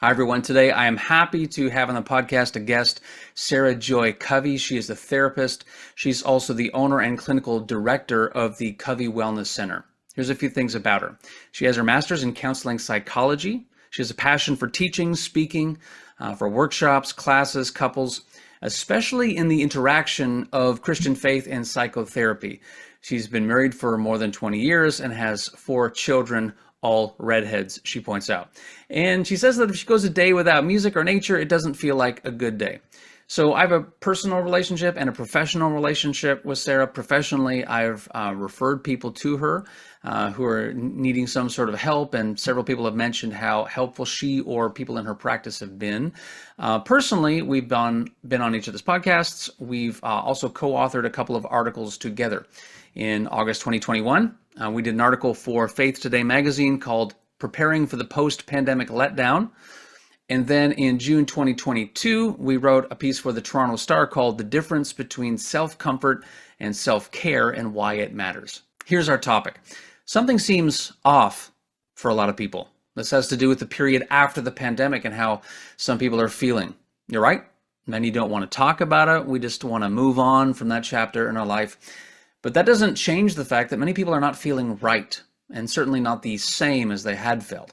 Hi, everyone. Today, I am happy to have on the podcast a guest, Sarah Joy Covey. She is a therapist. She's also the owner and clinical director of the Covey Wellness Centre. Here's a few things about her. She has her master's in counseling psychology. She has a passion for teaching, speaking, for workshops, classes, couples, especially in the interaction of Christian faith and psychotherapy. She's been married for more than 20 years and has 4 children, all redheads, she points out. And she says that if she goes a day without music or nature, it doesn't feel like a good day. So I have a personal relationship and a professional relationship with Sarah. Professionally, I've referred people to her who are needing some sort of help, and several people have mentioned how helpful she or people in her practice have been. Personally, we've been on each other's podcasts. We've also co-authored a couple of articles together. In August 2021, we did an article for Faith Today magazine called Preparing for the Post-Pandemic Letdown. And then in June 2022, we wrote a piece for the Toronto Star called The Difference Between Self-Comfort and Self-Care and Why It Matters. Here's our topic. Something seems off for a lot of people. This has to do with the period after the pandemic and how some people are feeling. You're right. Many don't want to talk about it. We just want to move on from that chapter in our life. But that doesn't change the fact that many people are not feeling right, and certainly not the same as they had felt.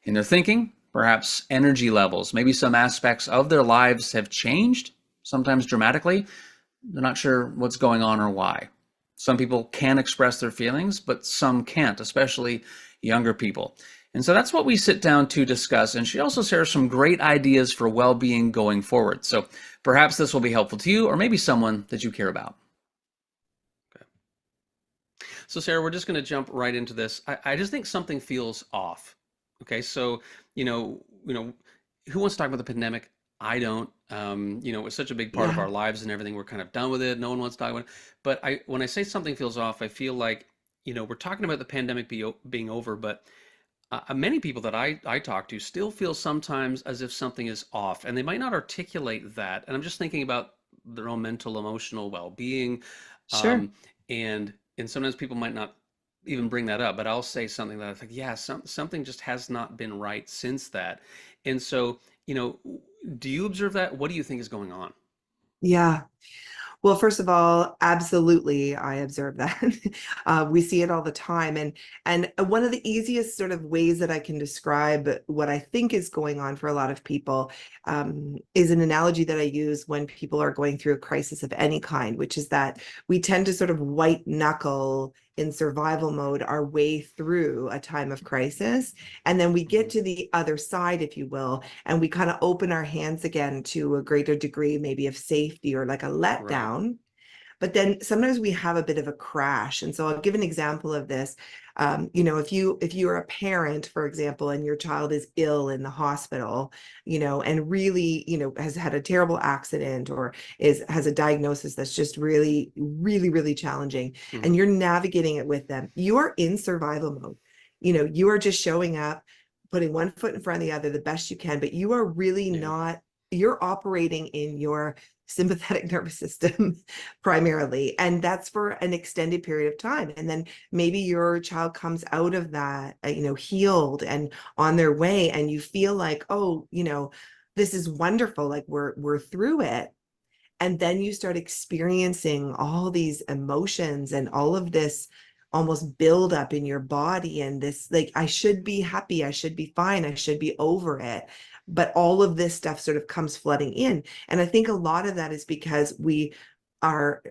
In their thinking, perhaps energy levels, maybe some aspects of their lives have changed, sometimes dramatically. They're not sure what's going on or why. Some people can express their feelings, but some can't, especially younger people. And so that's what we sit down to discuss. And she also shares some great ideas for well-being going forward. So perhaps this will be helpful to you or maybe someone that you care about. So Sarah, we're just going to jump right into this. I just think something feels off. Okay, so who wants to talk about the pandemic? I don't. It was such a big part of Yeah, our lives and everything. We're kind of done with it. No one wants to talk about it. But when I say something feels off, I feel like we're talking about the pandemic being over, but many people that I talk to still feel sometimes as if something is off, and they might not articulate that. And I'm just thinking about their own mental, emotional well-being. sure. Um, and sometimes people might not even bring that up, but I'll say something that I think, yeah, something just has not been right since that. And so, do you observe that? What do you think is going on? Yeah. Well, first of all, absolutely, I observe that. We see it all the time, and one of the easiest sort of ways that I can describe what I think is going on for a lot of people is an analogy that I use when people are going through a crisis of any kind, which is that we tend to sort of white knuckle in survival mode our way through a time of crisis, and then we get Mhm. to the other side, if you will, and we kind of open our hands again to a greater degree, maybe of safety or like a Right. letdown. But then sometimes we have a bit of a crash. And so I'll give an example of this. If you're a parent, for example, and your child is ill in the hospital, and really, has had a terrible accident or has a diagnosis that's just really, really, really challenging, and Hmm. you're navigating it with them, you are in survival mode. You are just showing up, putting one foot in front of the other the best you can, but you are really Yeah. not, you're operating in your sympathetic nervous system primarily, and that's for an extended period of time. And then maybe your child comes out of that healed and on their way, and you feel like, oh, this is wonderful, like we're through it. And then you start experiencing all these emotions and all of this almost build up in your body, and this, like, I should be happy, I should be fine, I should be over it, but all of this stuff sort of comes flooding in. And I think a lot of that is because we are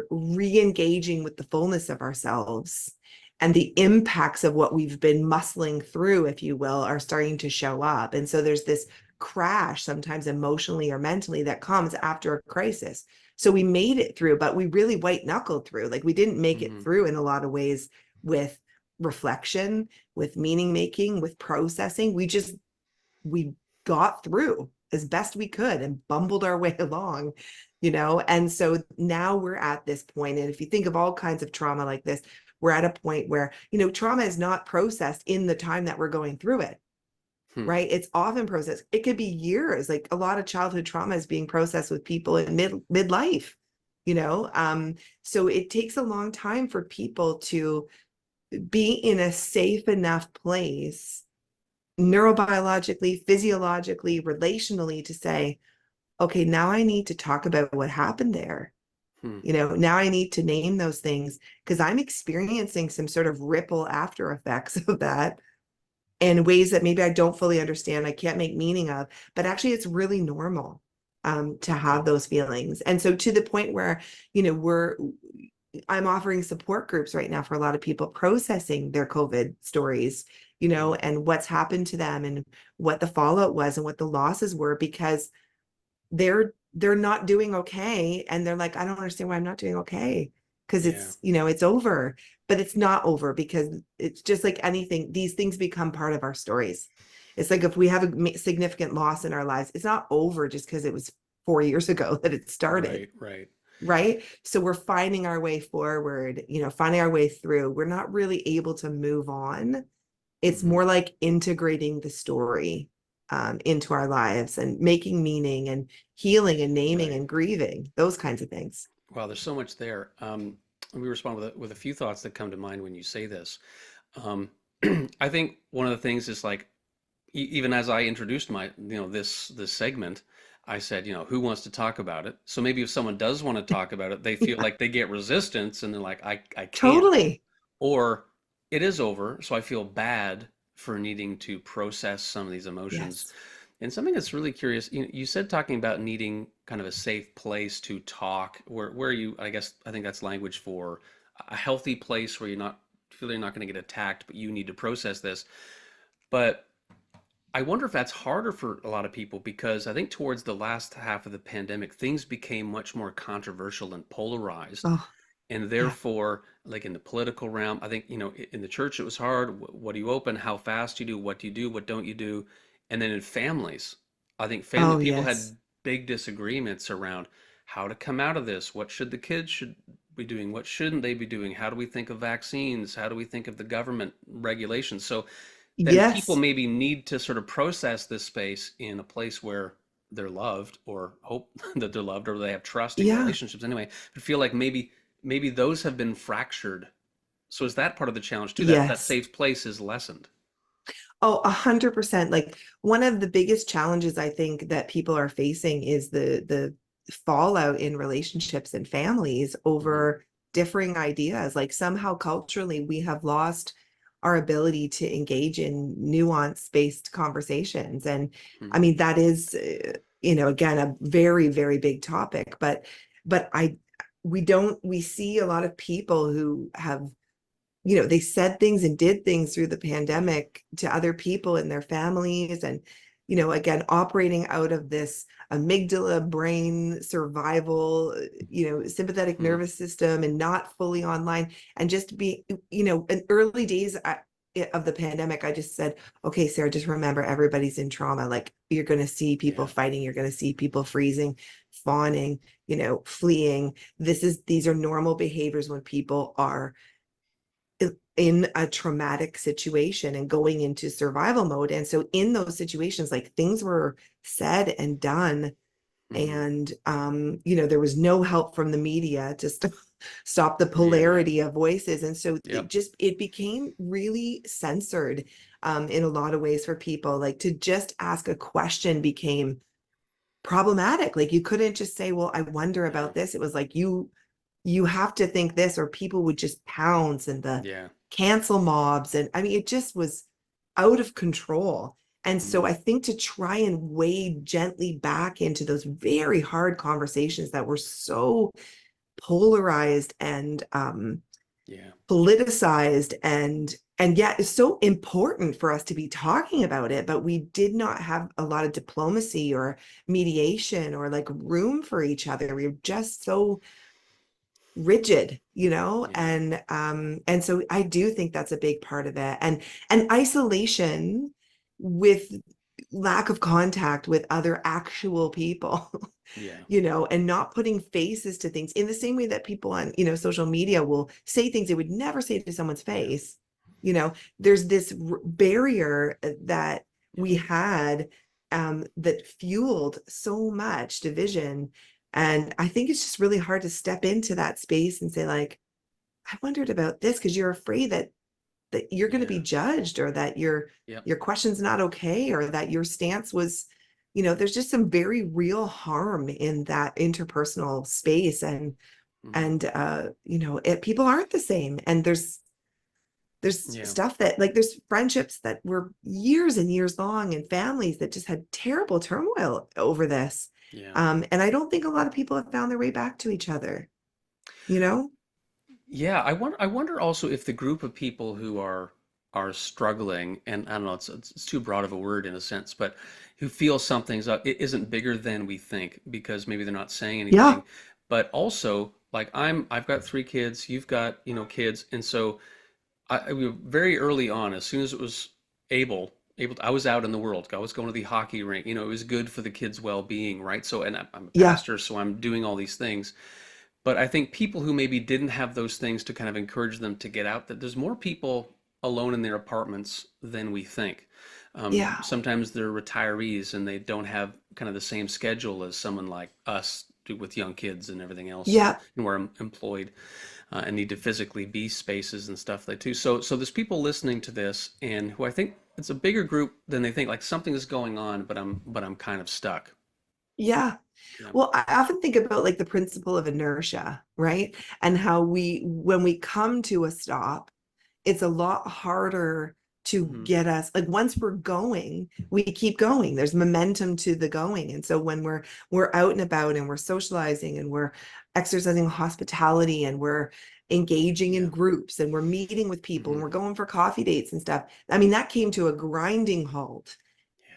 re-engaging with the fullness of ourselves, and the impacts of what we've been muscling through, if you will, are starting to show up. And so there's this crash, sometimes emotionally or mentally, that comes after a crisis. So we made it through, but we really white knuckled through. Like, we didn't make it Hmm. through in a lot of ways with reflection, with meaning making, with processing. We got through as best we could and bumbled our way along. And so now we're at this point, and if you think of all kinds of trauma like this, we're at a point where trauma is not processed in the time that we're going through it. Hmm. Right, it's often processed, it could be years. Like, a lot of childhood trauma is being processed with people in midlife. So it takes a long time for people to be in a safe enough place neurobiologically, physiologically, relationally, to say, okay, now I need to talk about what happened there. Hmm. Now I need to name those things because I'm experiencing some sort of ripple after effects of that in ways that maybe I don't fully understand, I can't make meaning of, but actually it's really normal to have those feelings. And so to the point where, I'm offering support groups right now for a lot of people processing their COVID stories, and what's happened to them and what the fallout was and what the losses were, because they're not doing okay. And they're like, I don't understand why I'm not doing okay. Because Yeah. it's over, but it's not over, because it's just like anything. These things become part of our stories. It's like if we have a significant loss in our lives, it's not over just because it was 4 years ago that it started. Right. Right. Right. So we're finding our way forward, finding our way through. We're not really able to move on. It's Hmm. more like integrating the story into our lives and making meaning and healing and naming Right. and grieving, those kinds of things. Wow, there's so much there. Let me respond with a few thoughts that come to mind when you say this. Um, I think one of the things is like, even as I introduced this segment, I said, who wants to talk about it? So maybe if someone does want to talk about it, they feel Yeah, like they get resistance and they're like, I can't. totally. Or it is over, so I feel bad for needing to process some of these emotions. Yes. And something that's really curious, you said talking about needing kind of a safe place to talk, where you, I think that's language for a healthy place where feel you're not going to get attacked, but you need to process this. But I wonder if that's harder for a lot of people because I think towards the last half of the pandemic, things became much more controversial and polarized. Oh, And yeah. therefore, like in the political realm, I think, in the church it was hard. What do you open? How fast you do? What do you do? What don't you do? And then in families, I think family Oh, people yes. had big disagreements around how to come out of this. What should the kids should be doing? What shouldn't they be doing? How do we think of vaccines? How do we think of the government regulations? So then people Yes. maybe need to sort of process this space in a place where they're loved or hope that they're loved or they have trusting Yeah. relationships anyway, but feel like maybe those have been fractured. So is that part of the challenge too? That Yes. safe place is lessened. Oh, 100%. Like one of the biggest challenges I think that people are facing is the fallout in relationships and families Hmm. over differing ideas. Like somehow culturally, we have lost our ability to engage in nuance-based conversations. And I Hmm. mean, that is, again, a very, very big topic. But we see a lot of people who have, they said things and did things through the Yeah. pandemic to other people in their families. And, again, operating out of this amygdala brain survival, sympathetic Hmm. nervous system and not fully online. And just be, in early days of the pandemic, I just said, okay, Sarah, just remember everybody's in trauma. Like you're going to see people Yeah. fighting, you're going to see people freezing, fawning, fleeing. These are normal behaviors when people are in a traumatic situation and going into survival mode. And so in those situations, like things were said and done, Hmm. and there was no help from the media to stop the Yeah. polarity of voices. And so Yep. it became really censored in a lot of ways for people. Like to just ask a question became problematic. Like you couldn't just say, well, I wonder Yeah. about this. It was like you have to think this, or people would just pounce, and the Yeah. cancel mobs. And I mean, it just was out of control. And so Hmm. I think to try and wade gently back into those very hard conversations that were so polarized and Yeah. politicized, and yet it's so important for us to be talking about it, but we did not have a lot of diplomacy or mediation or like room for each other. We were just so rigid, Yeah. and so I do think that's a big part of it. And isolation with lack of contact with other actual people, Yeah. and not putting faces to things in the same way that people on, social media will say things they would never say to someone's Yeah. face. There's this barrier that Yep. we had that fueled so much division. And I think it's just really hard to step into that space and say, like, I wondered about this, because you're afraid that that you're going to be Yeah. judged, or that Yep. your question's not okay, or that your stance was, there's just some very real harm in that interpersonal space. Hmm. And people aren't the same. And there's Yeah. stuff that, like, there's friendships that were years and years long, and families that just had terrible turmoil over this. Yeah. And I don't think a lot of people have found their way back to each other, you know? Yeah, I wonder also if the group of people who are struggling, and I don't know, it's too broad of a word in a sense, but who feel something's up, it isn't bigger than we think because maybe they're not saying Yeah. anything, but also like I've got three kids, you've got, kids, and so we very early on, as soon as it was I was out in the world. I was going to the hockey rink. It was good for the kids' well-being, right? So, and I'm a Yeah. pastor, so I'm doing all these things. But I think people who maybe didn't have those things to kind of encourage them to get out, that there's more people alone in their apartments than we think. Yeah. Sometimes they're retirees and they don't have kind of the same schedule as someone like us do with young kids and everything else, Yeah. and we're employed and need to physically be spaces and stuff like too. So there's people listening to this and who I think it's a bigger group than they think. Like something is going on, but I'm kind of stuck. Yeah. Yeah. Well, I often think about, like, the principle of inertia, right? And how when we come to a stop, it's a lot harder to Hmm. get us, like, once we're going, we keep going. There's momentum to the going. And so when we're out and about, and we're socializing, and we're exercising hospitality, and we're engaging in Yeah. groups, and we're meeting with people, and Hmm. we're going for coffee dates and stuff. I mean, that came to a grinding halt,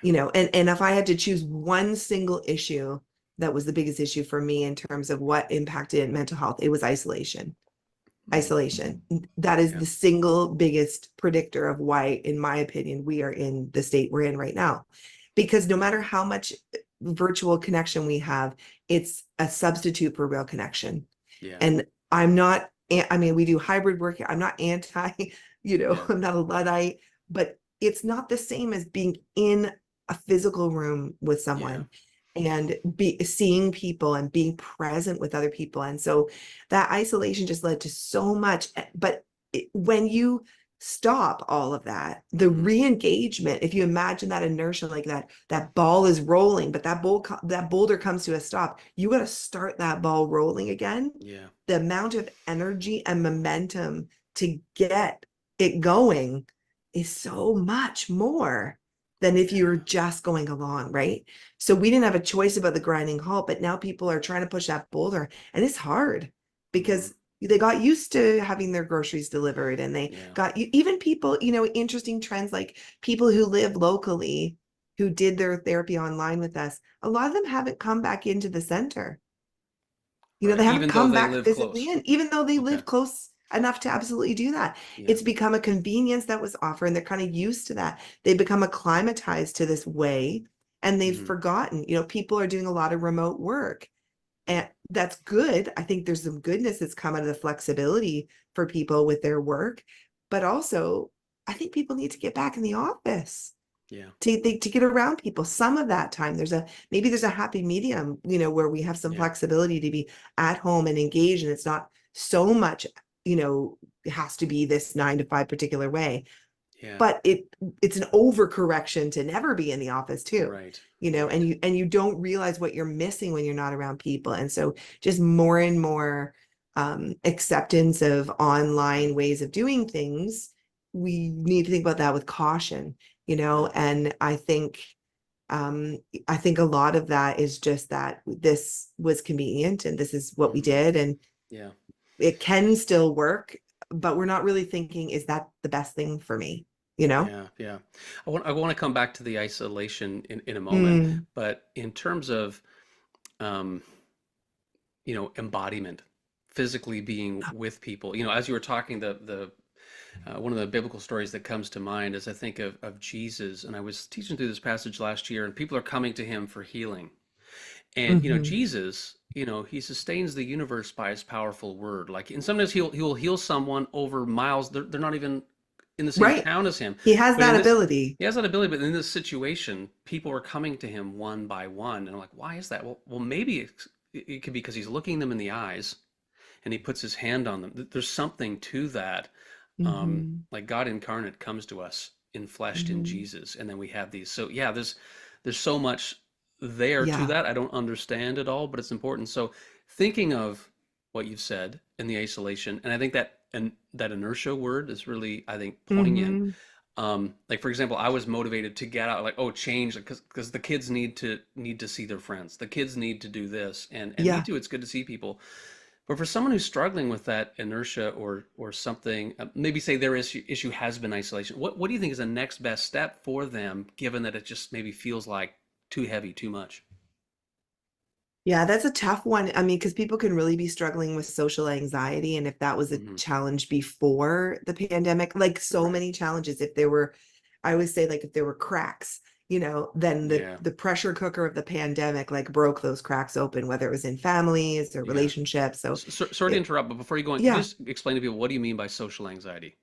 and if I had to choose one single issue that was the biggest issue for me in terms of what impacted mental health, it was isolation. Hmm. Isolation. That is Yeah. the single biggest predictor of why, in my opinion, we are in the state we're in right now. Because no matter how much virtual connection we have, it's a substitute for real connection. Yeah. And I'm not, I mean, we do hybrid work. I'm not anti, Yeah. I'm not a Luddite, but it's not the same as being in a physical room with Yeah. someone, and seeing people and being present with other people. And so that isolation just led to so much. But when you stop all of that, the Hmm. re-engagement, if you imagine that inertia, like that ball is rolling, but that boulder comes to a stop, you got to start that ball rolling again. Yeah. The amount of energy and momentum to get it going is so much more than if you were Yeah. just going along, right? So we didn't have a choice about the grinding halt, but now people are trying to push that boulder, and it's hard Hmm. because they got used to having their groceries delivered, and they Yeah. got, even people, interesting trends, like people who live locally who did their therapy online with us. A lot of them haven't come back into the center. Right. They haven't Even though come they back live physically close. in, even though they Okay. live close enough to absolutely do that. Yeah. It's become a convenience that was offered, and they're kind of used to that. They become acclimatized to this way, and they've Hmm. forgotten, people are doing a lot of remote work, and that's good. I think there's some goodness that's come out of the flexibility for people with their work, but also I think people need to get back in the office Yeah. to get around people some of that time. Maybe there's a happy medium, where we have some Yeah. flexibility to be at home and engaged, and it's not so much, it has to be this 9 to 5 particular way. Yeah. But it's an overcorrection to never be in the office too, Right. and Right. you don't realize what you're missing when you're not around people. And so just more and more acceptance of online ways of doing things. We need to think about that with caution, Yeah. and um, I think a lot of that is just that this was convenient, and this is what we Hmm. did, and Yeah. it can still work, but we're not really thinking, is that the best thing for me? You know? Yeah. Yeah. I want to come back to the isolation in a moment, Mm, but in terms of um, embodiment, physically being with people. As you were talking, the one of the biblical stories that comes to mind is I think of Jesus, and I was teaching through this passage last year, and people are coming to him for healing. And mhm. Jesus, he sustains the universe by his powerful word. Like, and sometimes he'll heal someone over miles. They're not even in the same Right. town as him. He has But that in this, ability. he has that ability. But in this situation, people are coming to him one by one, and I'm like, why is that? Well, maybe it could be because he's looking them in the eyes, and he puts his hand on them. There's something to that. Hmm. Like God incarnate comes to us enfleshed in Hmm. Jesus, and then we have these. So yeah, there's so much there to Yeah. that. I don't understand it all, but it's important. So thinking of what you've said in the isolation, and I think that inertia word is really, I think, poignant. Hmm. Like for example, I was motivated to get out, like, oh, change, because the kids need to see their friends. The kids need to do this, and me Yeah. too. It's good to see people. But for someone who's struggling with that inertia or something, maybe say their issue has been isolation. What do you think is the next best step for them, given that it just maybe feels like too heavy, too much? Yeah, that's a tough one. I mean, because people can really be struggling with social anxiety. And if that was a Hmm. challenge before the pandemic, like so Right. many challenges, if there were, I always say, like if there were cracks, then the Yeah. the pressure cooker of the pandemic like broke those cracks open, whether it was in families or Yeah. relationships. So Sorry to it, interrupt, but before you go on, could you yeah. just explain to people what do you mean by social anxiety?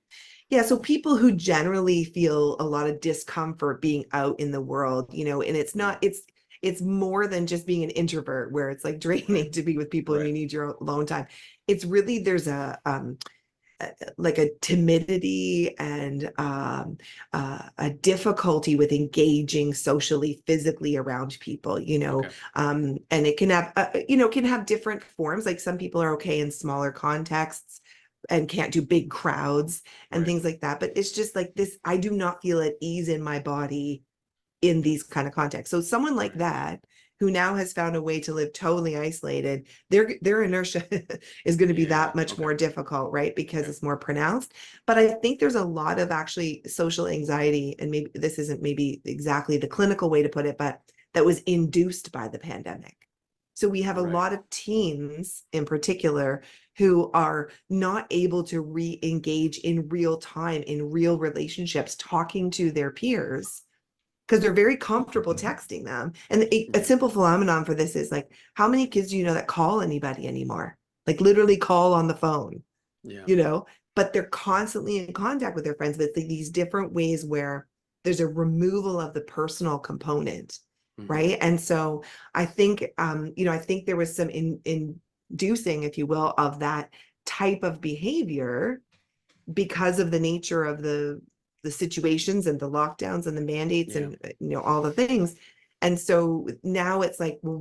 Yeah, so people who generally feel a lot of discomfort being out in the world, and it's Mm, not, it's more than just being an introvert where it's like right. draining to be with people and Right. you need your alone time. It's really there's like a timidity and a difficulty with engaging socially, physically around people, Okay. and it can have, can have different forms. Like some people are okay in smaller contexts and can't do big crowds and Right. things like that. But it's just like this, I do not feel at ease in my body in these kind of contexts. So someone like Right. that who now has found a way to live totally isolated, their inertia is going to be Yeah. that much Okay. more difficult, right? Because Okay. it's more pronounced. But I think there's a lot of actually social anxiety, and maybe this isn't maybe exactly the clinical way to put it, but that was induced by the pandemic. So we have a Right. lot of teens in particular who are not able to re-engage in real time in real relationships, talking to their peers because they're very comfortable texting them. And a Right. simple phenomenon for this is like, how many kids do you know that call anybody anymore? Like literally call on the phone, Yeah. you know, but they're constantly in contact with their friends. But it's like these different ways where there's a removal of the personal component, Hmm. right? And so I think, I think there was some inducing, if you will, of that type of behavior because of the nature of the situations and the lockdowns and the mandates Yeah. and all the things. And so now it's like, well,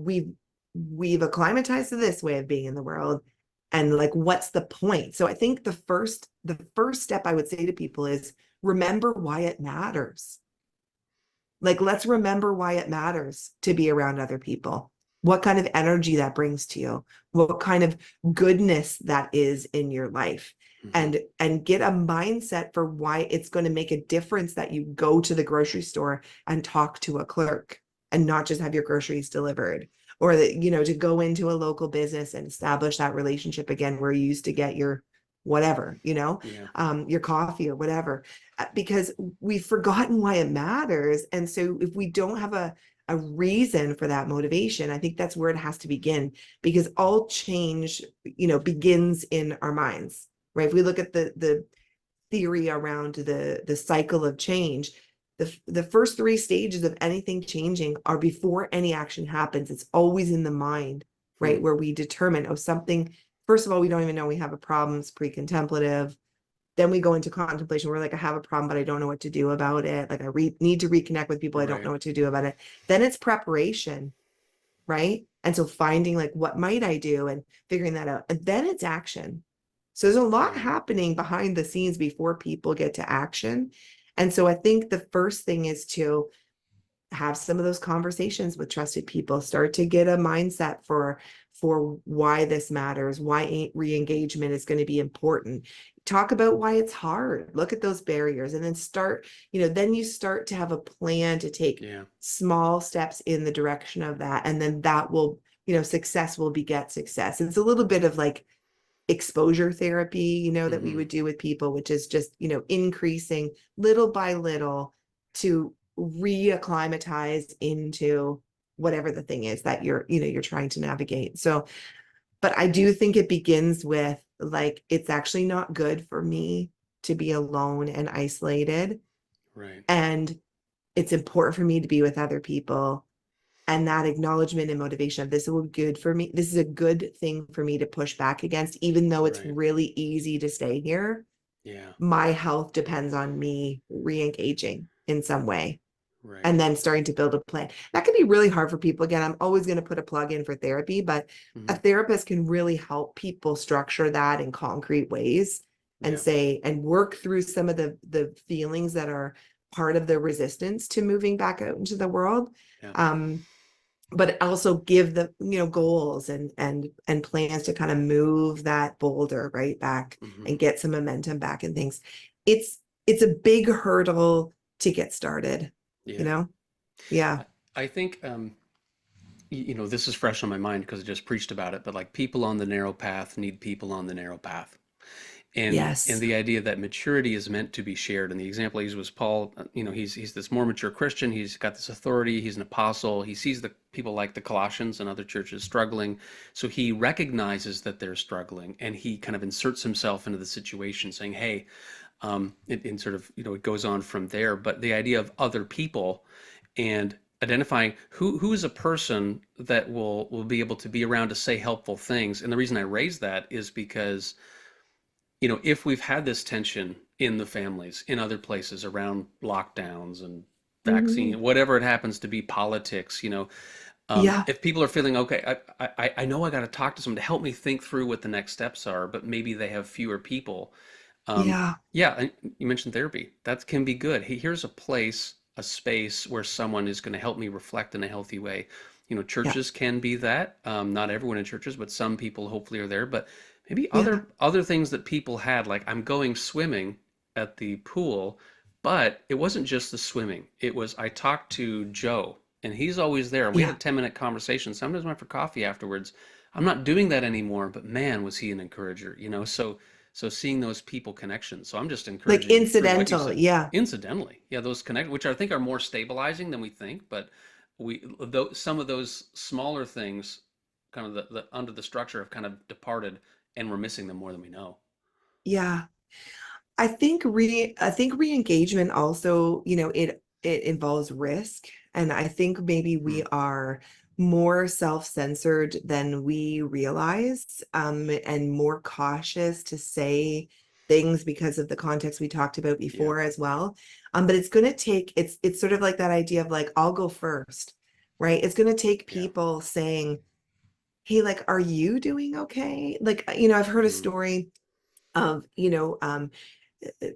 we've acclimatized to this way of being in the world, and like what's the point? So I think the first step I would say to people is remember why it matters. Like, let's remember why it matters to be around other people, what kind of energy that brings to you, what kind of goodness that is in your life, Hmm. and get a mindset for why it's going to make a difference that you go to the grocery store and talk to a clerk and not just have your groceries delivered, or that to go into a local business and establish that relationship again where you used to get your whatever, Yeah. your coffee or whatever, because we've forgotten why it matters. And so if we don't have a reason for that motivation, I think that's where it has to begin, because all change, begins in our minds, right? If we look at the theory around the cycle of change, the first three stages of anything changing are before any action happens. It's always in the mind, Hmm. right? Where we determine, oh, something, first of all, we don't even know we have a problem. It's pre-contemplative. Then we go into contemplation. We're like, I have a problem, but I don't know what to do about it. Like need to reconnect with people. I don't Right. know what to do about it. Then it's preparation, right? And so finding like, what might I do, and figuring that out. And then it's action. So there's a lot Right. happening behind the scenes before people get to action. And so I think the first thing is to have some of those conversations with trusted people, start to get a mindset for why this matters, why re-engagement is going to be important, talk about why it's hard, look at those barriers, and then then you start to have a plan to take Yeah. small steps in the direction of that, and then that will, success will beget success. It's a little bit of like exposure therapy, that we Hmm. would do with people, which is just, increasing little by little to reacclimatize into whatever the thing is that you're trying to navigate. So, but I do think it begins with like, it's actually not good for me to be alone and isolated. Right. And it's important for me to be with other people, and that acknowledgement and motivation of this will be good for me. This is a good thing for me to push back against, even though it's Right. really easy to stay here. Yeah. my health depends on me re-engaging in some way, Right. and then starting to build a plan. That can be really hard for people. Again, I'm always going to put a plug in for therapy, but a Hmm. therapist can really help people structure that in concrete ways and Yeah. say, and work through some of the feelings that are part of the resistance to moving back out into the world. Yeah. Um, but also give the, goals and plans to kind of move that boulder right back Hmm. and get some momentum back and things. It's it's a big hurdle to get started, you Yeah. know? Yeah. I, I think, this is fresh on my mind because I just preached about it, but like people on the narrow path need people on the narrow path. And Yes. the idea that maturity is meant to be shared. And the example I used was Paul. He's this more mature Christian. He's got this authority. He's an apostle. He sees the people like the Colossians and other churches struggling, so he recognizes that they're struggling, and he kind of inserts himself into the situation, saying, "Hey," and sort of it goes on from there. But the idea of other people and identifying who is a person that will be able to be around to say helpful things. And the reason I raise that is because if we've had this tension in the families, in other places around lockdowns and Mhm. vaccine, whatever it happens to be, politics, Yeah. if people are feeling, okay, I know I got to talk to someone to help me think through what the next steps are, but maybe they have fewer people. Yeah. Yeah, you mentioned therapy. That can be good. Here's a place, a space where someone is going to help me reflect in a healthy way. Yeah. Churches can be that. Not everyone in churches, but some people hopefully are there. But maybe Yeah. other things that people had, like I'm going swimming at the pool, but it wasn't just the swimming. It was I talked to Joe, and he's always there. And we had Yeah. a 10-minute conversation. Sometimes went for coffee afterwards. I'm not doing that anymore, but man, was he an encourager. So seeing those people connections. So I'm just Like encouraging through what you incidental. said. Yeah. Incidentally, yeah, those connect, which I think are more stabilizing than we think, but some of those smaller things, kind of the under the structure, have kind of departed, and we're missing them more than we know. Yeah. I think re-engagement also, it involves risk. And I think maybe Hmm. we are more self-censored than we realize, and more cautious to say things because of the context we talked about Yeah, before as well. But it's gonna take, it's sort of like that idea of like, I'll go first, right? It's gonna take yeah. people saying, hey, like, are you doing okay? Like, I've heard a Hmm. story of,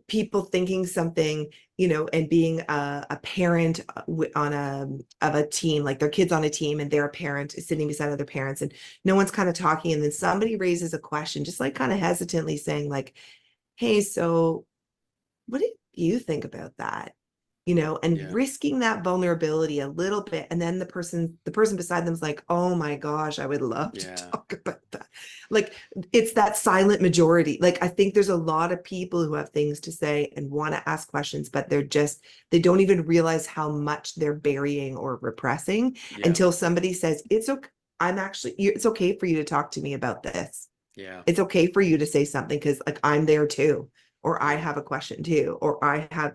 people thinking something, and being a parent, on a team, like their kids on a team, and their parent is sitting beside other parents, and no one's kind of talking, and then somebody raises a question, just like kind of hesitantly saying like, hey, so what do you think about that? And Yeah, risking that vulnerability a little bit. And then the person beside them's like, oh my gosh, I would love to yeah, talk about that. Like, it's that silent majority. Like, I think there's a lot of people who have things to say and want to ask questions, but they don't even realize how much they're burying or repressing yeah, until somebody says, it's okay. It's okay for you to talk to me about this. yeah, It's okay for you to say something because like I'm there too, or I yeah, have a question too, or I have,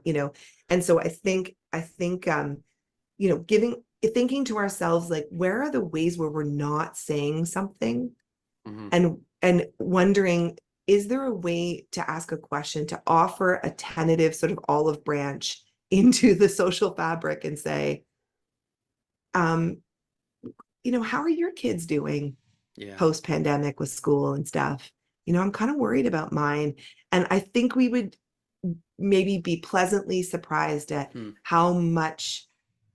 and so I think giving thinking to ourselves, like, where are the ways where we're not saying something, hmm, and wondering, is there a way to ask a question, to offer a tentative sort of olive branch into the social fabric and say, um, how are your kids doing yeah, post pandemic with school and stuff? I'm kind of worried about mine. And I think we would maybe be pleasantly surprised at hmm, how much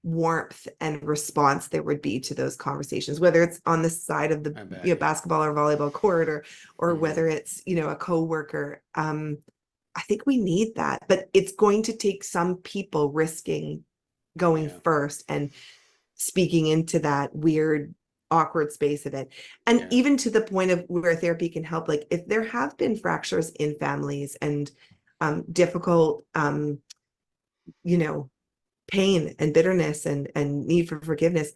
warmth and response there would be to those conversations, whether it's on the side of the, I bet, yeah, basketball or volleyball court, or hmm, whether it's, a coworker. I think we need that, but it's going to take some people risking going yeah, first and speaking into that weird, awkward space of it. And yeah, even to the point of where therapy can help, like if there have been fractures in families and difficult, you know, pain and bitterness and need for forgiveness,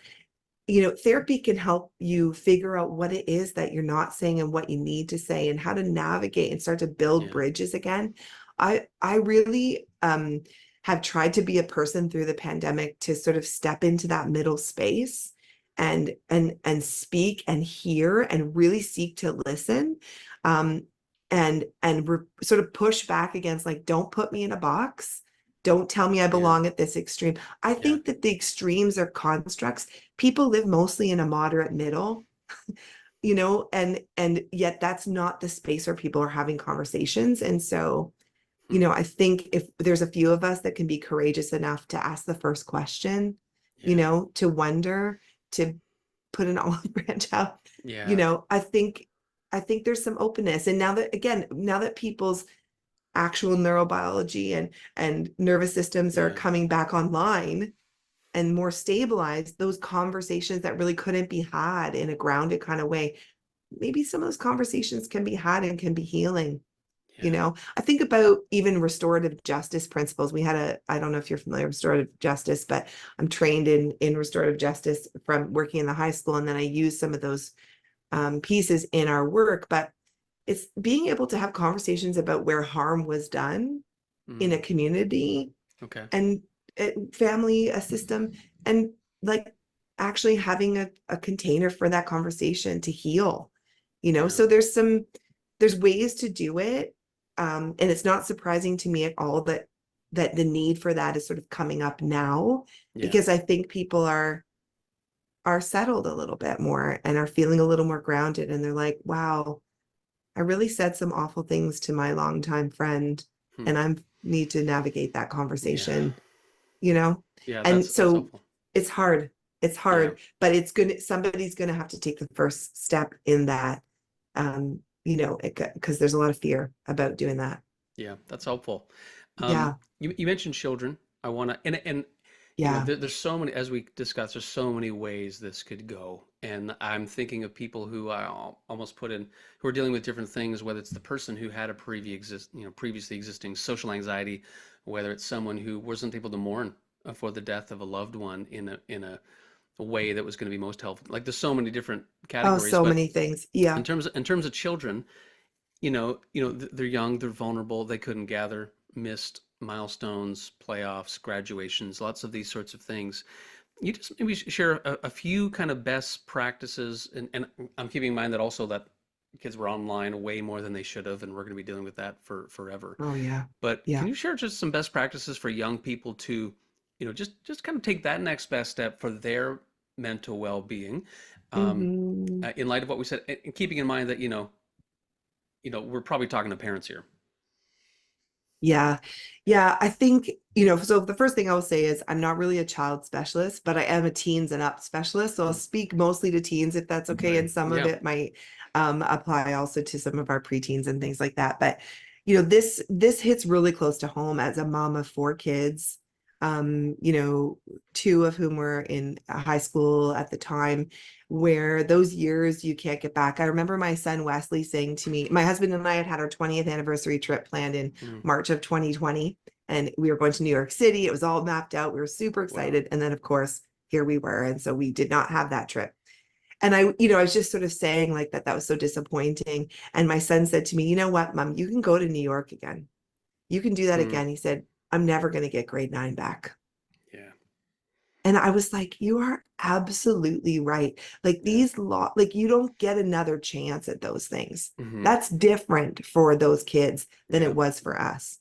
therapy can help you figure out what it is that you're not saying and what you need to say and how to navigate and start to build yeah, bridges again. I really have tried to be a person through the pandemic to sort of step into that middle space and speak and hear and really seek to listen. Um, sort of push back against, like, don't put me in a box. Don't tell me I Yeah. belong at this extreme. I Yeah. think that the extremes are constructs. People live mostly in a moderate middle, and yet that's not the space where people are having conversations. And so, I think if there's a few of us that can be courageous enough to ask the first question, Yeah. to wonder, to put an olive branch out, Yeah. I think there's some openness. And now that people's actual neurobiology and nervous systems are Yeah. coming back online and more stabilized, those conversations that really couldn't be had in a grounded kind of way, maybe some of those conversations can be had and can be healing. Yeah. I think about even restorative justice principles. I don't know if you're familiar with restorative justice, but I'm trained in restorative justice from working in the high school. And then I use some of those pieces in our work, but it's being able to have conversations about where harm was done in a Mm. community Okay. and family, a system, and, like, actually having a container for that conversation to heal. Yeah. So there's ways to do it. And it's not surprising to me at all that the need for that is sort of coming up now, Yeah. because I think people are settled a little bit more and are feeling a little more grounded, and they're like, wow, I really said some awful things to my longtime friend, Hmm. and I need to navigate that Yeah. conversation, you know? Yeah. And That's so helpful. it's hard. It's Yeah. hard, but somebody's gonna have to take the first step in that, because there's a lot of fear about doing that. Yeah. That's helpful. Yeah, You mentioned children. I want to, and yeah. there's so many, as we discussed, there's so many ways this could go. And I'm thinking of people who almost put in, who are dealing with different things, whether it's the person who had a previously existing social anxiety, whether it's someone who wasn't able to mourn for the death of a loved one in a way that was going to be most helpful. Like, there's so many different Oh, categories, so but many things. Yeah. in terms of children, they're young, they're vulnerable, they couldn't gather, missed milestones, playoffs, graduations, lots of these sorts of things. You just maybe share a few kind of best practices, and I'm keeping in mind that also that kids were online way more than they should have, and we're going to be dealing with that for forever. Oh, yeah. But can Yeah. you share just some best practices for young people to, just kind of take that next best step for their mental well-being, um, Hmm. in light of what we said, and keeping in mind that we're probably talking to parents here. Yeah. Yeah. I think, so the first thing I will say is I'm not really a child specialist, but I am a teens and up specialist. So I'll Mm. speak mostly to teens if that's okay. And some of Yeah. it might apply also to some of our preteens and things like that. But, this hits really close to home as a mom of four kids, two of whom were in high school at the time, where those years you can't get back. I remember my son Wesley saying to me, my husband and I had our 20th anniversary trip planned in Mm. March of 2020, and we were going to New York City. It was all mapped out. We were super Wow. excited. And then, of course, here we were. And so we did not have that trip. And I was just sort of saying, like, that was so disappointing. And my son said to me, you know what, Mom, you can go to New York again. You can do that Mm. again. He said, I'm never going to get grade 9 back. Yeah. And I was like, you are absolutely right. Like, Yeah. like, you don't get another chance at those things. Hmm. That's different for those kids than it Yeah. was for us.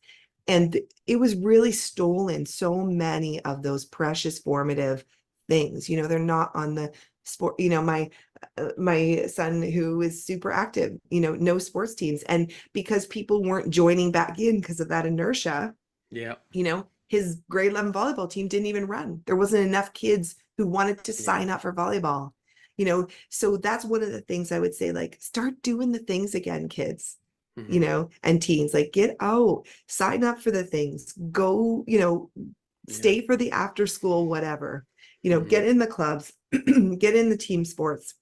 And it was really stolen so many of those precious formative things. They're not on the sport. My son, who is super active, no sports teams. And because people weren't joining back in because of that inertia, Yeah. his grade 11 volleyball team didn't even run. There wasn't enough kids who wanted to Yeah. sign up for volleyball. So that's one of the things I would say, like, start doing the things again, kids, Hmm. and teens, like, get out, sign up for the things, go, Yeah. stay for the after school, whatever, Hmm. get in the clubs, get in the team sports,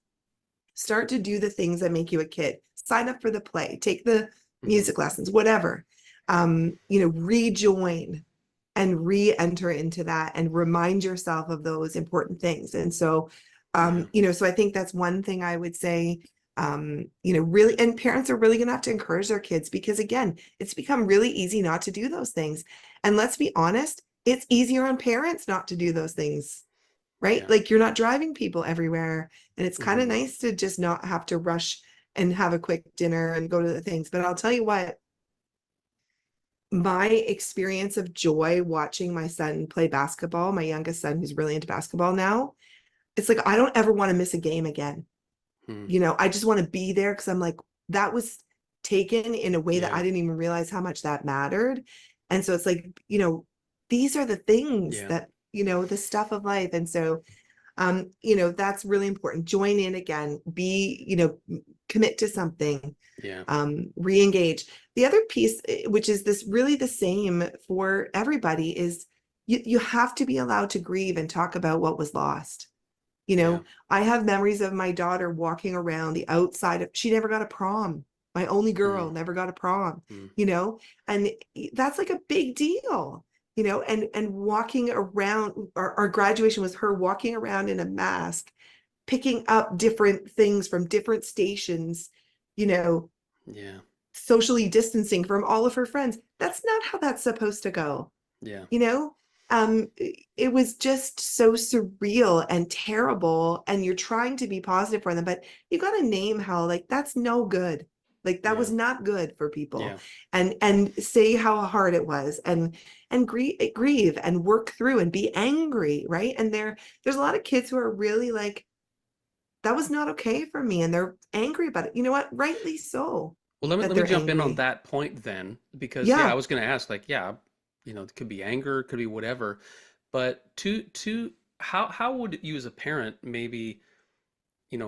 start to do the things that make you a kid, sign up for the play, take the Hmm. music lessons, whatever, rejoin and re-enter into that and remind yourself of those important things. And so, Yeah. so I think that's one thing I would say, really, and parents are really going to have to encourage their kids, because again, it's become really easy not to do those things. And let's be honest, it's easier on parents not to do those things, right? Yeah. Like, you're not driving people everywhere, and it's kind of Hmm. nice to just not have to rush and have a quick dinner and go to the things. But I'll tell you what, my experience of joy watching my son play basketball, my youngest son who's really into basketball now, it's like I don't ever want to miss a game again. Hmm. I just want to be there because I'm like, that was taken in a way that Yeah. I didn't even realize how much that mattered. And so it's like, these are the things Yeah. that, the stuff of life. And so, that's really important. Join in again, commit to something, Yeah. re-engage. The other piece, which is this really the same for everybody, is you have to be allowed to grieve and talk about what was lost. Yeah. I have memories of my daughter walking around the outside of, she never got a prom. My only Hmm. girl never got a prom, Hmm. and that's like a big deal, and walking around, our graduation was her walking around in a mask, picking up different things from different stations, you know, Yeah. socially distancing from all of her friends. That's not how that's supposed to go Yeah. you know it was just so surreal and terrible, and you're trying to be positive for them, but you got to name how, like, that's no good, like that Yeah. was not good for people, Yeah. and say how hard it was, and grieve and work through and be angry, right? And there's a lot of kids who are really like, that was not okay for me, and they're angry about it. You know what? Rightly so, Well, let me that let me they're jump in on angry. that point then, because yeah, I Yeah. was going to ask, like, yeah, it could be anger, it could be whatever, but to how would you as a parent maybe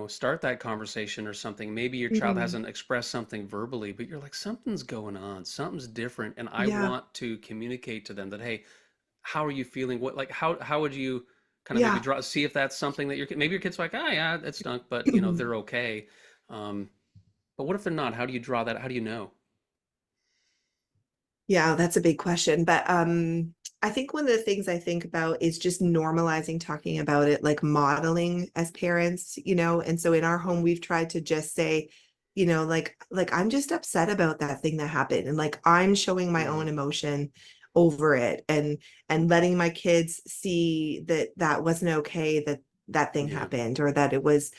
start that conversation or something? Maybe your child Mhm. hasn't expressed something verbally, but you're like, something's going on, something's different, and I Yeah. want to communicate to them that, hey, how are you feeling? What, like, how would you kind of maybe Yeah. see if that's something that maybe your kid's like, ah, yeah, it stunk, but they're okay. Um, but what if they're not? How do you draw that? How do you know? Yeah, that's a big question. But I think one of the things I think about is just normalizing talking about it, like modeling as parents, And so in our home, we've tried to just say, like I'm just upset about that thing that happened. And like I'm showing my Hmm. own emotion over it, and letting my kids see that that wasn't okay, that that thing Yeah. happened, or that it was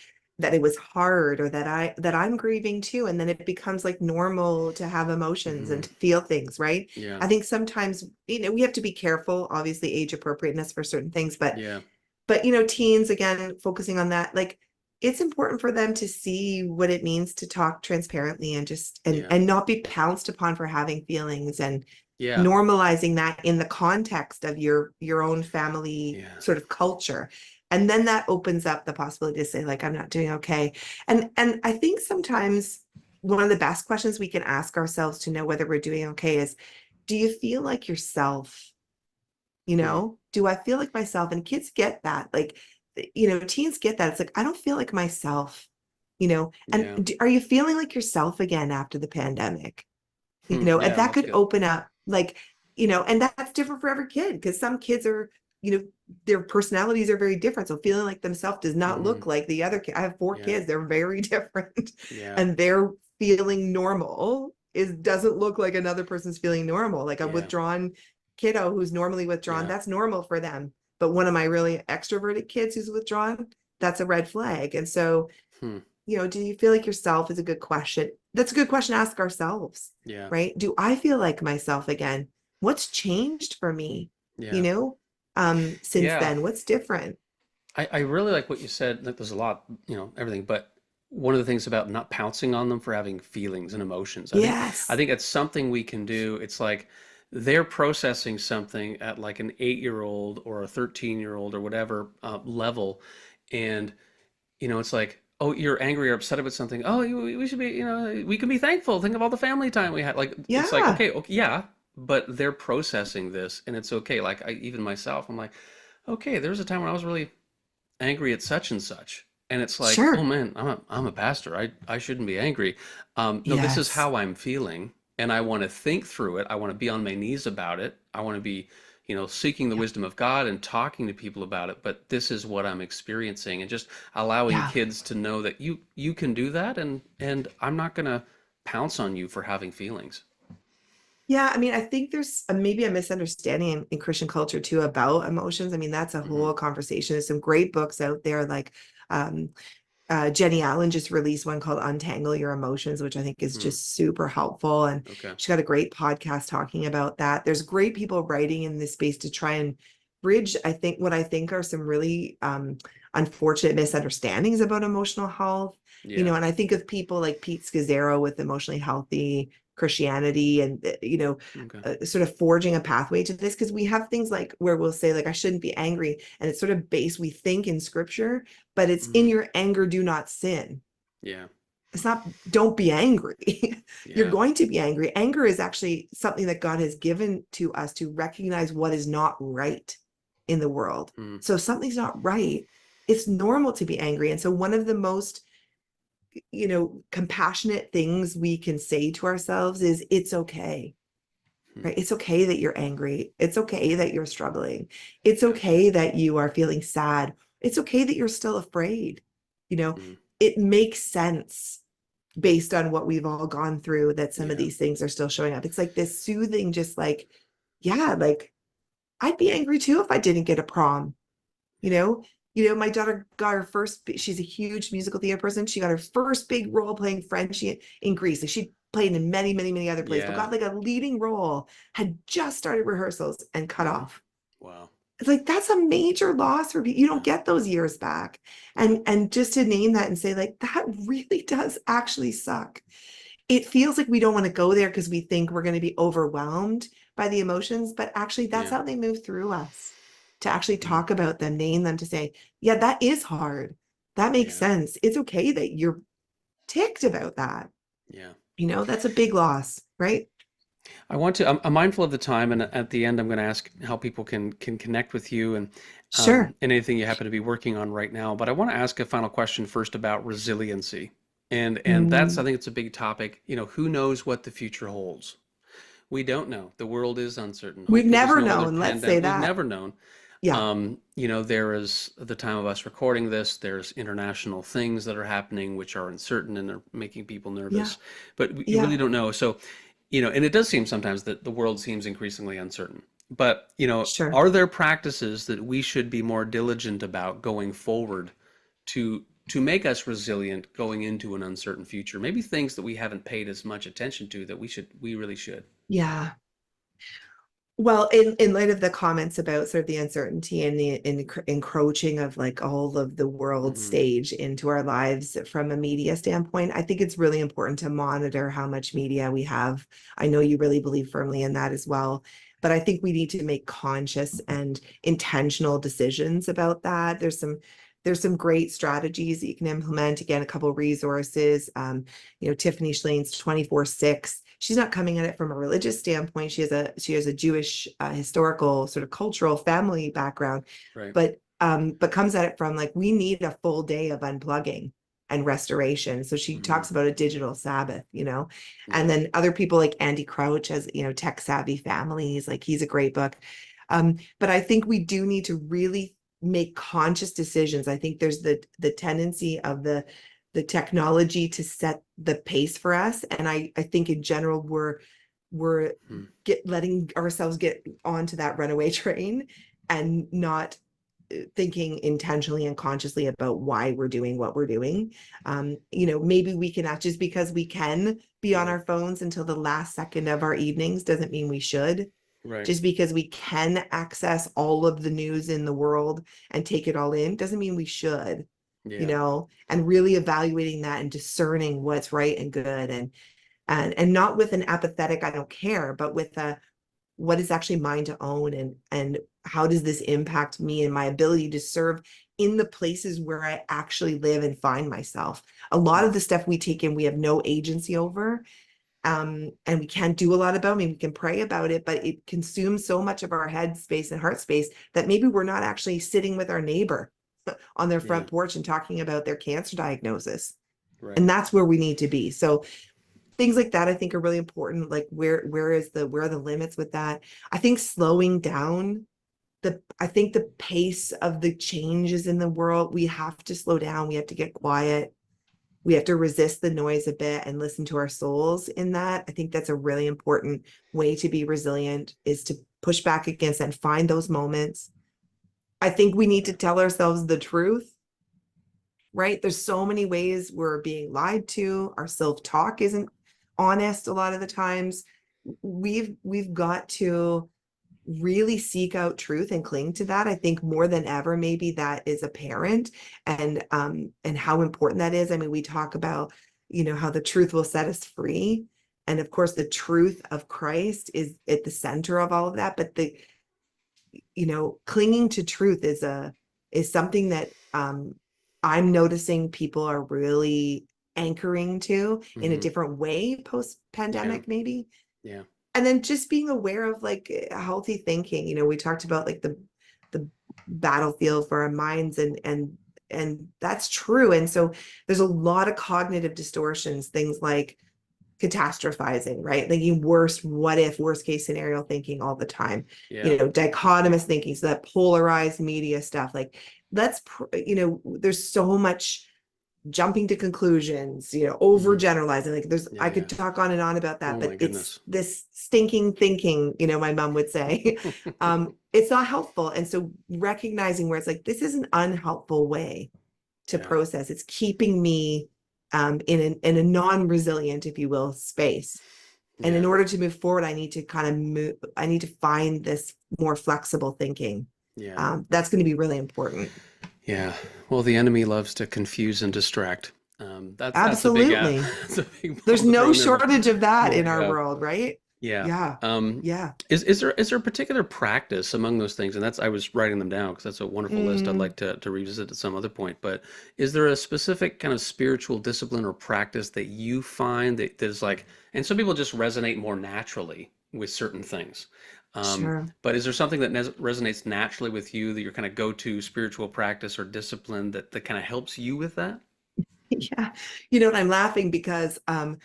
hard, or that I'm grieving too. And then it becomes like normal to have emotions Hmm. and to feel things, right? Yeah. I think sometimes, we have to be careful, obviously age appropriateness for certain things, but Yeah. teens, again, focusing on that, like it's important for them to see what it means to talk transparently, and just Yeah. and not be pounced upon for having feelings, and Yeah. normalizing that in the context of your own family Yeah. sort of culture. And then that opens up the possibility to say, like, I'm not doing okay. And I think sometimes one of the best questions we can ask ourselves to know whether we're doing okay is, do you feel like yourself? Hmm. Do I feel like myself? And kids get that, like, teens get that. It's like, I don't feel like myself, and Yeah. are you feeling like yourself again after the pandemic? Hmm. And Yeah. that That's could good. open up, like, and that's different for every kid, because some kids are, their personalities are very different. So feeling like themselves does not Hmm. look like the other kid. I have four Yeah. kids, they're very different. Yeah. And their feeling normal doesn't look like another person's feeling normal. Like a Yeah. withdrawn kiddo who's normally withdrawn, Yeah. that's normal for them. But one of my really extroverted kids who's withdrawn, that's a red flag. And so, Hmm. do you feel like yourself, is a good question. That's a good question to ask ourselves, Yeah. right? Do I feel like myself again? What's changed for me? Yeah. Since Yeah. then, what's different? I really like what you said. Like, there's a lot, everything, but one of the things about not pouncing on them for having feelings and emotions, I Yes. think it's something we can do. It's like they're processing something at like an 8-year-old or a 13-year-old or whatever level, and it's like, oh, you're angry or upset about something. Oh, we should be, we can be thankful. Think of all the family time we had. Like, it's like, Yeah. okay, okay, yeah, but they're processing this, and it's okay. Like, even myself, I'm like, okay, there was a time when I was really angry at such and such. And it's like, oh Sure. man, I'm a pastor. I shouldn't be angry. No, this is Yes. how I'm feeling, and I want to think through it. I want to be on my knees about it. I want to be, seeking the Yeah. wisdom of God and talking to people about it. But this is what I'm experiencing, and just allowing Yeah. kids to know that you can do that, and I'm not gonna pounce on you for having feelings. Yeah, I mean, I think there's maybe a misunderstanding in Christian culture too about emotions. I mean, that's a Hmm. whole conversation. There's some great books out there, like um, Jenny Allen just released one called Untangle Your Emotions, which I think is Hmm. just super helpful. And Okay. she's got a great podcast talking about that. There's great people writing in this space to try and bridge, I think, what I think are some really unfortunate misunderstandings about emotional health. Yeah. And I think of people like Pete Scazzaro with Emotionally Healthy Christianity and, Okay. sort of forging a pathway to this, because we have things like where we'll say like I shouldn't be angry, and it's sort of based, we think, in scripture, but it's in Hmm. your anger do not sin. Yeah. It's not don't be angry. You're Yeah. going to be angry. Anger is actually something that God has given to us to recognize what is not right in the world. Mm. So if something's not right, it's normal to be angry. And so one of the most compassionate things we can say to ourselves is it's okay. Hmm. Right? It's okay that you're angry. It's okay that you're struggling. It's Yeah. okay that you are feeling sad. It's okay that you're still afraid. You know, Hmm. it makes sense based on what we've all gone through that some of Yeah. these things are still showing up. It's like this soothing, just like, yeah, like I'd be angry too if I didn't get a prom. you Yeah. know my daughter got her first, she's a huge musical theater person, she got her first big role playing French in Greece. Like she played in many, many, many other plays, but Yeah. got like a leading role, had just started rehearsals and cut Hmm. off. Wow. It's like that's a major loss for people. You don't Yeah. get those years back. Yeah. And just to name that and say like that really does actually suck. It feels like we don't want to go there because we think we're going to be overwhelmed by the emotions, but actually that's Yeah. how they move through us, to actually Hmm. talk about them, name them, to say, yeah, that is hard. That makes Yeah. sense. It's okay that you're ticked about that. Yeah. That's a big loss, right? I'm mindful of the time, and at the end, I'm going to ask how people can connect with you Sure. and anything you happen to be working on right now. But I want to ask a final question first about resiliency, and that's, I Mm, think it's a big topic. Who knows what the future holds? We don't know. The world is uncertain. we've Hopefully, there's never no other known, let's say pandemic. We've that. never known. Yeah, There is, at the time of us recording this, there's international things that are happening which are uncertain and are making people yeah, nervous. But you yeah, really don't know. So, and it does seem sometimes that the world seems increasingly uncertain. But, sure. are there practices that we should be more diligent about going forward to make us resilient going into an uncertain future? Maybe things that we haven't paid as much attention to that we really should. Yeah. Well, in light of the comments about sort of the uncertainty and the encroaching of like all of the world Hmm. stage into our lives from a media standpoint, I think it's really important to monitor how much media we have. I know you really believe firmly in that as well, but I think we need to make conscious and intentional decisions about that. There's some great strategies that you can implement. Again, a couple resources. Tiffany Schlane's 24/6. She's not coming at it from a religious standpoint. She has a Jewish historical sort of cultural family background, Right. but comes at it from like we need a full day of unplugging and restoration. So she Hmm. talks about a digital Sabbath, and Yeah. then other people like Andy Crouch has, Tech Savvy Families, like he's a great book. But I think we do need to really make conscious decisions. I think there's the tendency of the technology to set the pace for us. And I think in general, we're Hmm. letting ourselves get onto that runaway train and not thinking intentionally and consciously about why we're doing what we're doing. Maybe we can act just because we can be on Yeah. our phones until the last second of our evenings doesn't mean we should. Right. Just because we can access all of the news in the world and take it all in doesn't mean we should, Yeah. and really evaluating that and discerning what's right and good, and not with an apathetic I don't care, but with a what is actually mine to own, and how does this impact me and my ability to serve in the places where I actually live and find myself. A lot Hmm. of the stuff we take in we have no agency over, and we can't do a lot about it. I mean, we can pray about it, but it consumes so much of our head space and heart space that maybe we're not actually sitting with our neighbor on their Yeah. front porch and talking about their cancer diagnosis. Right. And that's where we need to be. So things like that I think are really important. Like where are the limits with that? I think slowing down, I think the pace of the changes in the world, we have to slow down, we have to get quiet, we have to resist the noise a bit and listen to our souls in that. I think that's a really important way to be resilient, is to push back against and find those moments. I think we need to tell ourselves the truth right? There's so many ways we're being lied to. Our self-talk isn't honest a lot of the times. We've got to really seek out truth and cling to that. I think more than ever, maybe that is apparent, and how important that is. I mean, we talk about, how the truth will set us free. And of course, the truth of Christ is at the center of all of that. But clinging to truth is something that I'm noticing people are really anchoring to in a different way post-pandemic, maybe. Yeah. And then just being aware of like healthy thinking. We talked about like the battlefield for our minds, and that's true. And so there's a lot of cognitive distortions, things like catastrophizing, right? Thinking worst case scenario thinking all the time, Yeah. Dichotomous thinking. So that polarized media stuff, like there's so much jumping to conclusions, overgeneralizing. Like I could talk on and on about that, Oh but my it's goodness. this stinking thinking, my mom would say. It's not helpful. And so recognizing where it's like, this is an unhelpful way to process. It's keeping me in a non-resilient, if you will, space. And in order to move forward, I need to find this more flexible thinking. That's going to be really important. Yeah. Well, the enemy loves to confuse and distract. That's a big, Absolutely. that's a big There's ball to throw no in there, but shortage of that in our yeah. world, right? Yeah. Yeah. Yeah. Is there a particular practice among those things? And I was writing them down because that's a wonderful list I'd like to revisit at some other point. But is there a specific kind of spiritual discipline or practice that you find that is like, and some people just resonate more naturally with certain things. Sure. But is there something that resonates naturally with you, that your kind of go-to spiritual practice or discipline that kind of helps you with that? Yeah. I'm laughing because I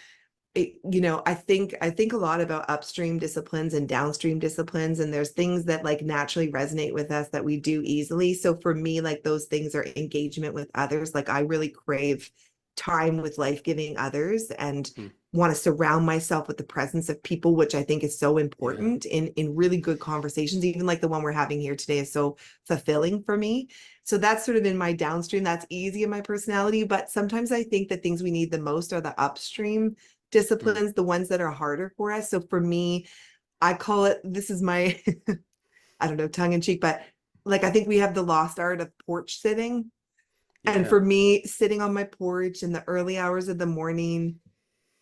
think a lot about upstream disciplines and downstream disciplines, and there's things that like naturally resonate with us that we do easily. So for me, like those things are engagement with others. Like I really crave time with life-giving others and Hmm. want to surround myself with the presence of people, which I think is so Yeah. important in really good conversations. Even like the one we're having here today is so fulfilling for me. So that's sort of in my downstream. That's easy in my personality, but sometimes I think the things we need the most are the upstream Hmm. disciplines, the ones that are harder for us. So for me, I call it, this is my, I don't know, tongue in cheek, but like I think we have the lost art of porch sitting. And Yeah. for me, sitting on my porch in the early hours of the morning,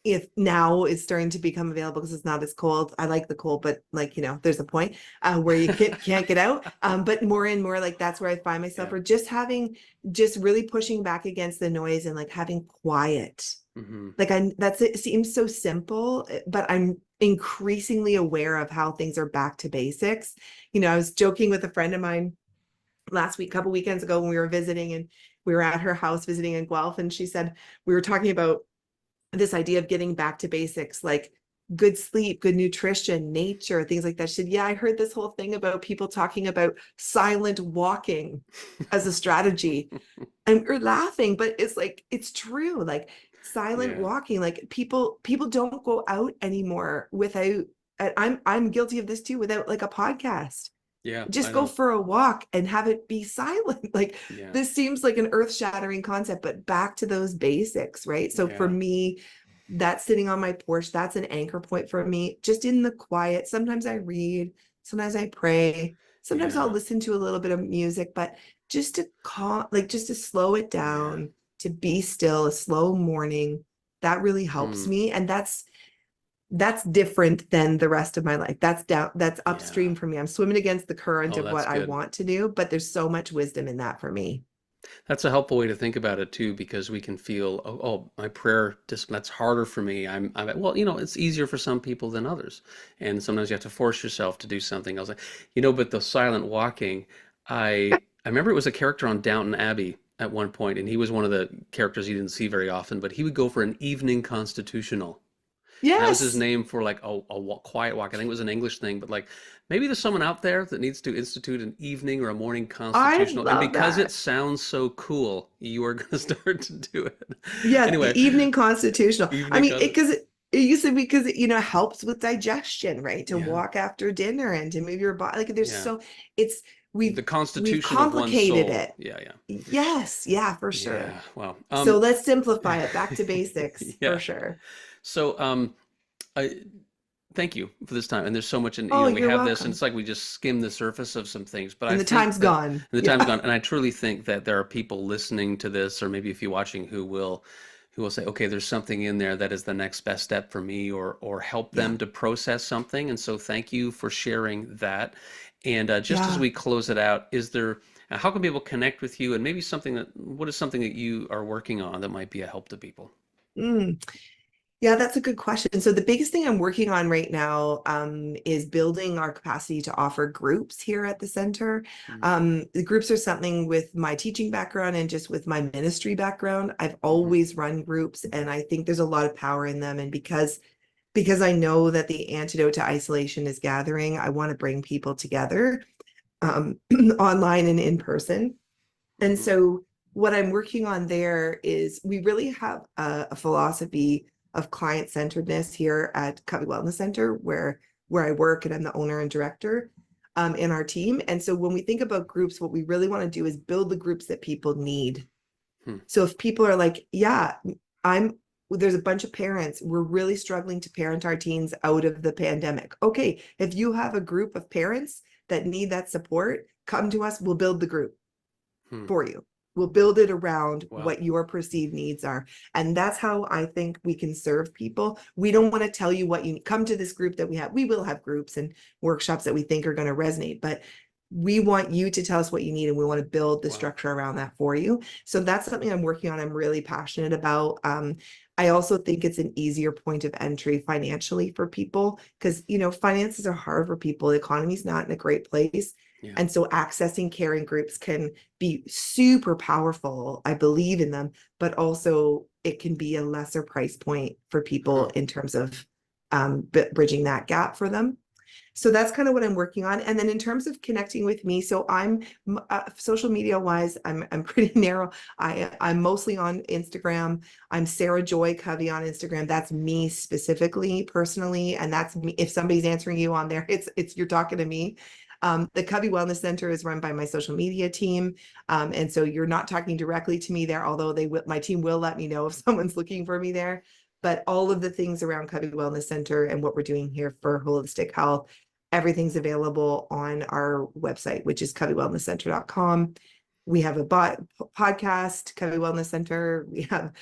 if now is starting to become available because it's not as cold. I like the cold, but like, there's a point where you can't get out. But more and more like that's where I find myself, Yeah. or just really pushing back against the noise and like having quiet. Hmm. Like it seems so simple, but I'm increasingly aware of how things are back to basics. I was joking with a friend of mine last week, a couple weekends ago when we were visiting, and we were at her house visiting in Guelph, and she said we were talking about this idea of getting back to basics, like good sleep, good nutrition, nature, things like that. She said, yeah, I heard this whole thing about people talking about silent walking as a strategy. And we're laughing, but it's like, it's true. Like silent Yeah. walking, like people don't go out anymore without, I'm guilty of this too, without like a podcast. Yeah. I Just go know. for a walk and have it be silent. Like Yeah. this seems like an earth-shattering concept, but back to those basics, right? So for Yeah. me, that's sitting on my porch. That's an anchor point for me, just in the quiet. Sometimes I read, sometimes I pray, sometimes I'll Yeah. listen to a little bit of music, but just to just to slow it Yeah. down, to be still, a slow morning, that really helps Hmm. me. And that's different than the rest of my life. That's Yeah. upstream for me. I'm swimming against the current Oh, of that's what I good. want to do, but there's so much wisdom in that for me. That's a helpful way to think about it too, because we can feel, my prayer just that's harder for me. Well, it's easier for some people than others, and sometimes you have to force yourself to do something else. But the silent walking, I remember it was a character on Downton Abbey at one point, and he was one of the characters you didn't see very often, but he would go for an evening constitutional. And that was his Yes, name for like quiet walk. I think it was an English thing, but like maybe there's someone out there that needs to institute an evening or a morning I constitutional. And love because it that. sounds so cool, you are going to start to do it. Yeah, Anyway, evening constitutional. I evening mean, con. it used to be because it helps with digestion, right? To Yeah, walk after dinner and to move your body. Like there's yeah, so it's the we've constitution of one complicated soul. it. Yeah, yeah. Yes, yeah, for sure. Yeah. Wow. So let's simplify it back to basics for Yeah. sure. So I thank you for this time. And there's so much, and Oh, we you're have this, and welcome. it's like we just skim the surface of some things. But I And the think time's that, gone. and the time's Yeah. gone, and I truly think that there are people listening to this, or maybe if you're watching, who will say, okay, there's something in there that is the next best step for me, or help Yeah. them to process something. And so thank you for sharing that. And just as Yeah. we close it out, is there, how can people connect with you, and maybe what is something that you are working on that might be a help to people? Mm. Yeah, that's a good question. So the biggest thing I'm working on right now is building our capacity to offer groups here at the center. Mm. The groups are something with my teaching background and just with my ministry background. I've Mhm. always run groups, and I think there's a lot of power in them. And because I know that the antidote to isolation is gathering, I want to bring people together online and in person. And Mhm. so what I'm working on there is we really have a philosophy of client-centeredness here at Covey Wellness Center, where I work and I'm the owner and director in our team. And so when we think about groups, what we really want to do is build the groups that people need. Hmm. So if people are like, yeah, I'm there's a bunch of parents, we're really struggling to parent our teens out of the pandemic. Okay, if you have a group of parents that need that support, come to us, we'll build the group Hmm. for you. We'll build it around Wow. what your perceived needs are. And that's how I think we can serve people. We don't want to tell you what you come to this group that we have. We will have groups and workshops that we think are going to resonate, but we want you to tell us what you need, and we want to build the Wow. structure around that for you. So that's something I'm working on. I'm really passionate about. I also think it's an easier point of entry financially for people because, finances are hard for people. The economy's not in a great place. Yeah. And so accessing caring groups can be super powerful. I believe in them, but also it can be a lesser price point for people Huh. in terms of bridging that gap for them. So that's kind of what I'm working on. And then in terms of connecting with me, so I'm social media wise, I'm pretty narrow. I'm mostly on Instagram. I'm Sarah Joy Covey on Instagram. That's me specifically, personally, and that's me. If somebody's answering you on there, it's you're talking to me. The Covey Wellness Center is run by my social media team, and so you're not talking directly to me there. Although my team will let me know if someone's looking for me there. But all of the things around Covey Wellness Center and what we're doing here for holistic health, everything's available on our website, which is coveywellnesscenter.com. We have a podcast, Covey Wellness Center. We have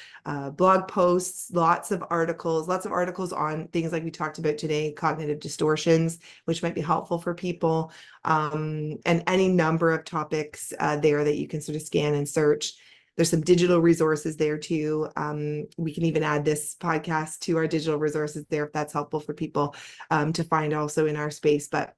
blog posts, lots of articles on things like we talked about today, cognitive distortions, which might be helpful for people, and any number of topics there that you can sort of scan and search. There's some digital resources there too. We can even add this podcast to our digital resources there if that's helpful for people to find also in our space. But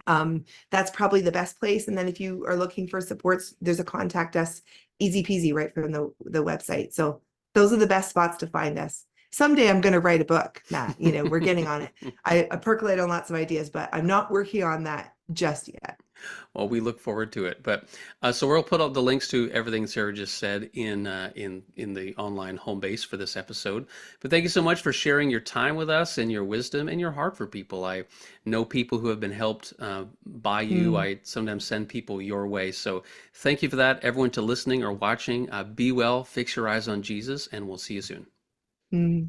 that's probably the best place. And then if you are looking for supports, there's a contact us, easy peasy, right from the website. So those are the best spots to find us. Someday I'm going to write a book, Matt. We're getting on it. I percolate on lots of ideas, but I'm not working on that just yet. Well, we look forward to it. But so we'll put all the links to everything Sarah just said in the online home base for this episode. But thank you so much for sharing your time with us and your wisdom and your heart for people. I know people who have been helped by you. Mm, I sometimes send people your way. So thank you for that, everyone to listening or watching. Be well, fix your eyes on Jesus, and we'll see you soon. mm.